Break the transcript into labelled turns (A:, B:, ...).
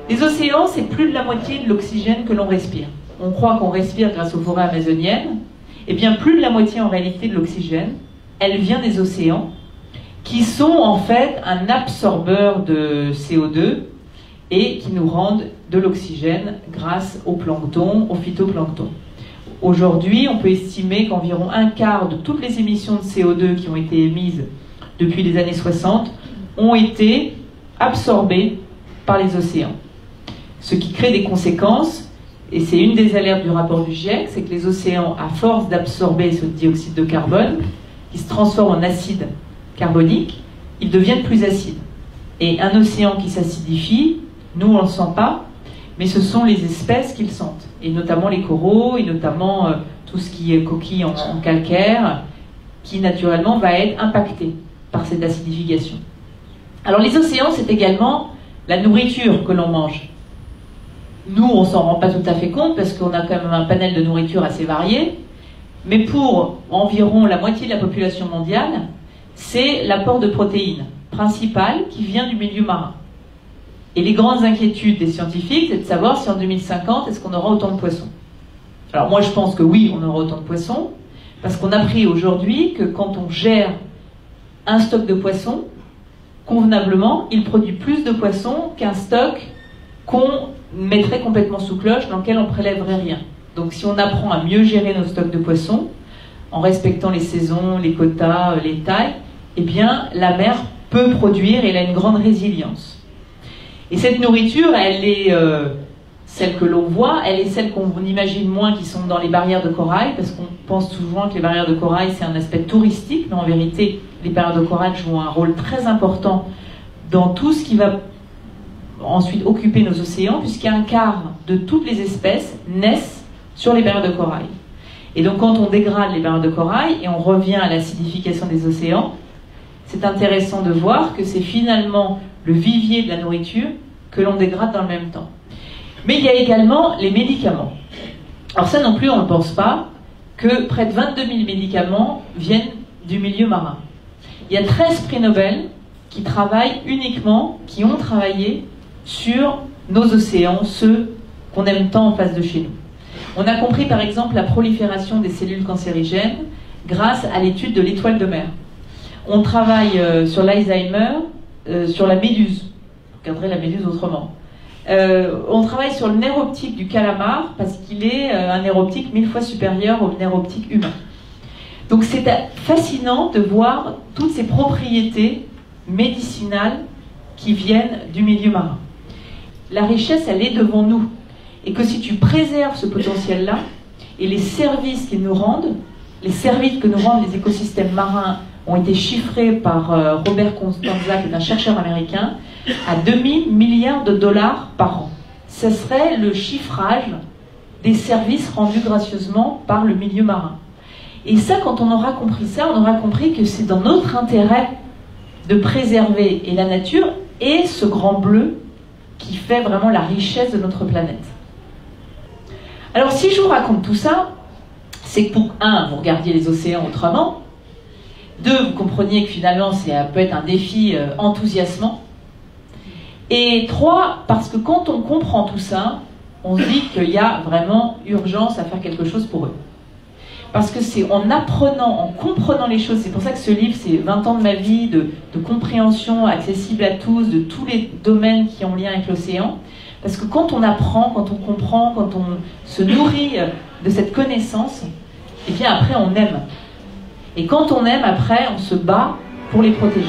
A: Les océans, c'est plus de la moitié de l'oxygène que l'on respire. On croit qu'on respire grâce aux forêts amazoniennes. Eh bien, plus de la moitié en réalité de l'oxygène, elle vient des océans, qui sont en fait un absorbeur de CO2 et qui nous rendent de l'oxygène grâce au plancton, au phytoplancton. Aujourd'hui, on peut estimer qu'environ un quart de toutes les émissions de CO2 qui ont été émises depuis les années 60 ont été absorbées par les océans. Ce qui crée des conséquences, et c'est une des alertes du rapport du GIEC, c'est que les océans, à force d'absorber ce dioxyde de carbone, qui se transforme en acide carbonique, ils deviennent plus acides. Et un océan qui s'acidifie, nous on ne le sent pas, mais ce sont les espèces qui le sentent, et notamment les coraux, et notamment tout ce qui est coquille en calcaire, qui naturellement va être impacté par cette acidification. Alors les océans, c'est également la nourriture que l'on mange. Nous, on ne s'en rend pas tout à fait compte, parce qu'on a quand même un panel de nourriture assez varié, mais pour environ la moitié de la population mondiale, c'est l'apport de protéines principal qui vient du milieu marin. Et les grandes inquiétudes des scientifiques, c'est de savoir si en 2050, est-ce qu'on aura autant de poissons. Alors moi, je pense que oui, on aura autant de poissons, parce qu'on a appris aujourd'hui que quand on gère un stock de poissons, convenablement, il produit plus de poissons qu'un stock qu'on mettrait complètement sous cloche, dans lequel on ne prélèverait rien. Donc si on apprend à mieux gérer nos stocks de poissons, en respectant les saisons, les quotas, les tailles, eh bien la mer peut produire et elle a une grande résilience. Et cette nourriture, elle est celle que l'on voit, elle est celle qu'on imagine moins qui sont dans les barrières de corail, parce qu'on pense souvent que les barrières de corail c'est un aspect touristique, mais en vérité les barrières de corail jouent un rôle très important dans tout ce qui va ensuite occuper nos océans, puisqu'un quart de toutes les espèces naissent sur les barrières de corail. Et donc quand on dégrade les barrières de corail et on revient à l'acidification des océans, c'est intéressant de voir que c'est finalement le vivier de la nourriture que l'on dégrade dans le même temps. Mais il y a également les médicaments. Alors ça non plus on ne pense pas, que près de 22 000 médicaments viennent du milieu marin. Il y a 13 prix Nobel qui travaillent uniquement, qui ont travaillé sur nos océans, ceux qu'on aime tant en face de chez nous. On a compris par exemple la prolifération des cellules cancérigènes grâce à l'étude de l'étoile de mer. On travaille sur l'Alzheimer, sur la méduse. Vous regarderez la méduse autrement. On travaille sur le nerf optique du calamar parce qu'il est un nerf optique 1000 fois supérieur au nerf optique humain. Donc c'est fascinant de voir toutes ces propriétés médicinales qui viennent du milieu marin. La richesse, elle est devant nous. Et que si tu préserves ce potentiel-là, et les services qu'ils nous rendent, les services que nous rendent les écosystèmes marins ont été chiffrés par Robert Constanza, qui est un chercheur américain, à 2000 milliards de dollars par an. Ce serait le chiffrage des services rendus gracieusement par le milieu marin. Et ça, quand on aura compris ça, on aura compris que c'est dans notre intérêt de préserver et la nature et ce grand bleu qui fait vraiment la richesse de notre planète. Alors si je vous raconte tout ça, c'est que pour un, vous regardiez les océans autrement, deux, vous compreniez que finalement ça peut être un défi enthousiasmant, et trois, parce que quand on comprend tout ça, on se dit qu'il y a vraiment urgence à faire quelque chose pour eux. Parce que c'est en apprenant, en comprenant les choses, c'est pour ça que ce livre, c'est 20 ans de ma vie, de compréhension accessible à tous, de tous les domaines qui ont lien avec l'océan. Parce que quand on apprend, quand on comprend, quand on se nourrit de cette connaissance, et bien après on aime. Et quand on aime, après on se bat pour les protéger.